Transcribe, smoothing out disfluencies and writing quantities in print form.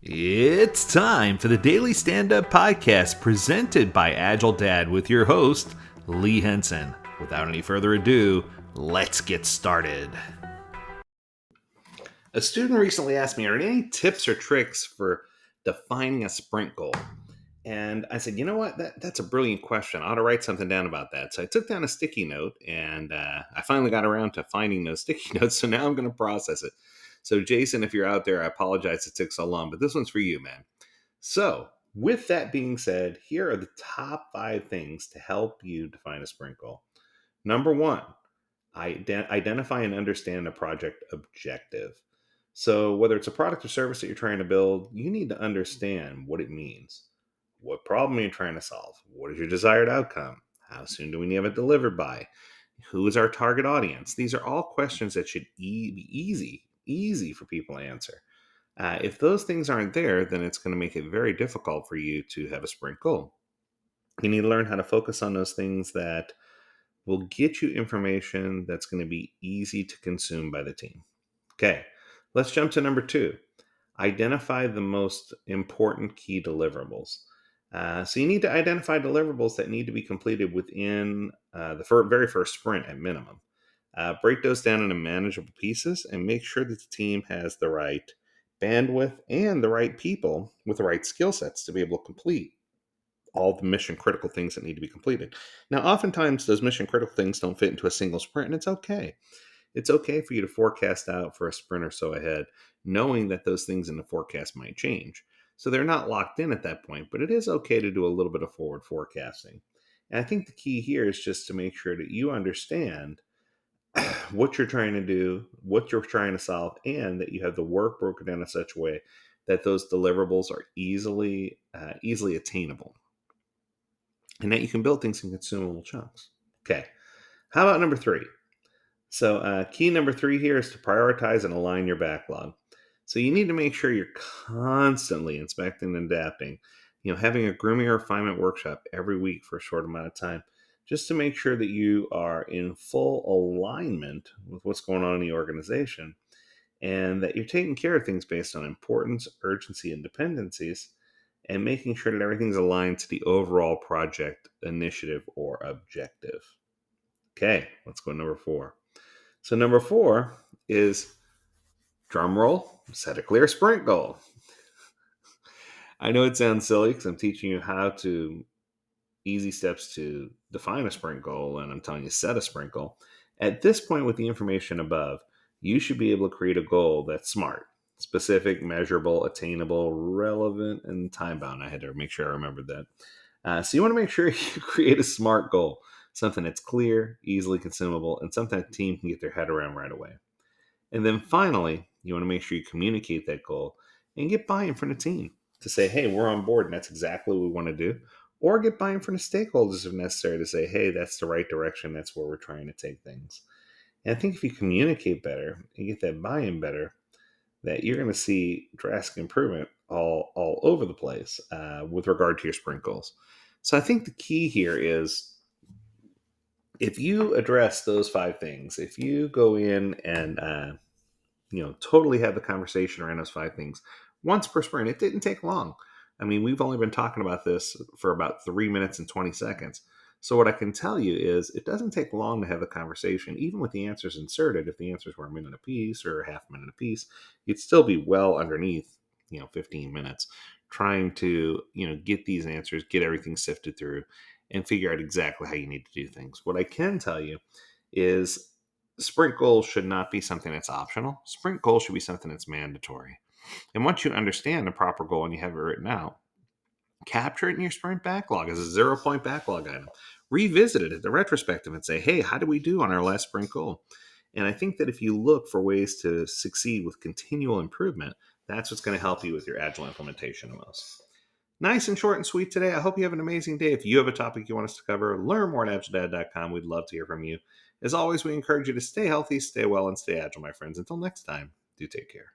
It's time for the Daily Stand Up Podcast presented by Agile Dad with your host, Lee Henson. Without any further ado, let's get started. A student recently asked me, are there any tips or tricks for defining a sprint goal? And I said, you know what? That's a brilliant question. I ought to write something down about that. So I took down a sticky note and I finally got around to finding those sticky notes. So now I'm going to process it. So Jason, if you're out there, I apologize it took so long, but this one's for you, man. So with that being said, here are the top 5 things to help you define a sprint goal. Number 1, identify and understand the project objective. So whether it's a product or service that you're trying to build, you need to understand what it means. What problem are you trying to solve? What is your desired outcome? How soon do we need it delivered by? Who is our target audience? These are all questions that should be easy for people to answer. If those things aren't there, then it's going to make it very difficult for you to have a sprint goal. You need to learn how to focus on those things that will get you information that's going to be easy to consume by the team. Okay, let's jump to number 2. Identify the most important key deliverables. So you need to identify deliverables that need to be completed within the very first sprint at minimum. Break those down into manageable pieces and make sure that the team has the right bandwidth and the right people with the right skill sets to be able to complete all the mission critical things that need to be completed. Now, oftentimes those mission critical things don't fit into a single sprint, and it's okay. It's okay for you to forecast out for a sprint or so ahead, knowing that those things in the forecast might change. So they're not locked in at that point, but it is okay to do a little bit of forward forecasting. And I think the key here is just to make sure that you understand what you're trying to do, what you're trying to solve, and that you have the work broken down in such a way that those deliverables are easily attainable, and that you can build things in consumable chunks. Okay, how about number 3? So key number 3 here is to prioritize and align your backlog. So you need to make sure you're constantly inspecting and adapting. Having a grooming or refinement workshop every week for a short amount of time, just to make sure that you are in full alignment with what's going on in the organization and that you're taking care of things based on importance, urgency, and dependencies, and making sure that everything's aligned to the overall project initiative or objective. Okay, let's go to number 4. So number 4 is, drum roll, set a clear sprint goal. I know it sounds silly because I'm teaching you how to easy steps to define a sprint goal, and I'm telling you set a sprint goal. At this point, with the information above, you should be able to create a goal that's smart, specific, measurable, attainable, relevant, and time bound. I had to make sure I remembered that. So you want to make sure you create a smart goal, something that's clear, easily consumable, and something that the team can get their head around right away. And then finally, you want to make sure you communicate that goal and get buy-in from the team to say, hey, we're on board and that's exactly what we want to do. Or get buy-in from the stakeholders if necessary to say, hey, that's the right direction. That's where we're trying to take things. And I think if you communicate better and get that buy-in better, that you're going to see drastic improvement all over the place with regard to your sprint goals. So I think the key here is, if you address those 5 things, if you go in and totally have the conversation around those 5 things once per sprint, it didn't take long. I mean, we've only been talking about this for about 3 minutes and 20 seconds. So what I can tell you is it doesn't take long to have a conversation, even with the answers inserted. If the answers were a minute apiece or a half minute apiece, you'd still be well underneath, 15 minutes trying to, get these answers, get everything sifted through and figure out exactly how you need to do things. What I can tell you is sprint goals should not be something that's optional. Sprint goals should be something that's mandatory. And once you understand the proper goal and you have it written out, capture it in your sprint backlog as a 0-point backlog item. Revisit it at the retrospective and say, hey, how did we do on our last sprint goal? And I think that if you look for ways to succeed with continual improvement, that's what's going to help you with your Agile implementation the most. Nice and short and sweet today. I hope you have an amazing day. If you have a topic you want us to cover, learn more at agiledad.com. We'd love to hear from you. As always, we encourage you to stay healthy, stay well, and stay agile, my friends. Until next time, do take care.